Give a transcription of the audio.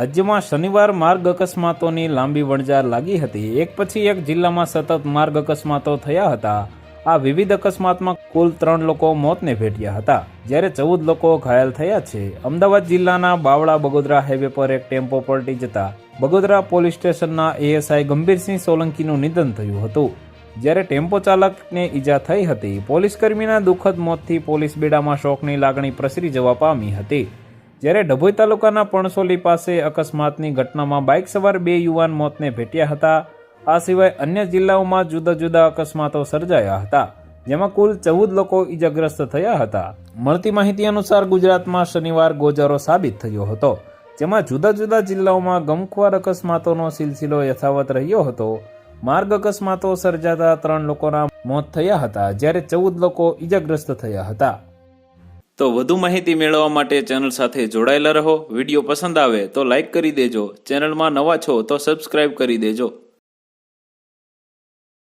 રાજ્યમાં શનિવાર માર્ગ અકસ્માતોની લાંબી વણઝાર લાગી હતી। એક પછી એક જિલ્લામાં સતત માર્ગ અકસ્માતો થયા હતા। આ વિવિધ અકસ્માતમાં કુલ 3 લોકો મોતને ભેટ્યા હતા, જ્યારે 14 લોકો ઘાયલ થયા છે। અમદાવાદ જિલ્લાના બાવળા બગોદરા હાઈવે પર એક ટેમ્પો પલટી જતા બગોદરા પોલીસ સ્ટેશનના એએસઆઈ ગંભીરસિંહ સોલંકીનું નિધન થયું હતું, જ્યારે ટેમ્પો ચાલકને ઈજા થઈ હતી। પોલીસ કર્મીના દુઃખદ મોતથી પોલીસ બેડામાં શોકની લાગણી પ્રસરી જવા પામી હતી, જ્યારે ડભોઈ તાલુકાના પણસોલી પાસે અકસ્માતની ઘટનામાં બાઇક સવાર 2 યુવાન મોતને ભેટ્યા હતા। આ સિવાય અન્ય જિલ્લાઓમાં જુદા જુદા અકસ્માતો સર્જાયા હતા, જેમાં કુલ 14 લોકો ઈજાગ્રસ્ત થયા હતા। મળતી માહિતી અનુસાર ગુજરાતમાં શનિવાર ગોજારો સાબિત થયો હતો, જેમાં જુદા જુદા જિલ્લાઓમાં ગમખ્વાર અકસ્માતોનો સિલસિલો યથાવત રહ્યો હતો। માર્ગ અકસ્માતો સર્જાતા 3 લોકોના મોત થયા હતા, જ્યારે 14 લોકો ઈજાગ્રસ્ત થયા હતા। તો વધુ માહિતી મેળવવા માટે ચેનલ સાથે જોડાયેલા રહો। વિડીયો પસંદ આવે તો લાઇક કરી દેજો, ચેનલમાં નવા છો તો સબસ્ક્રાઇબ કરી દેજો।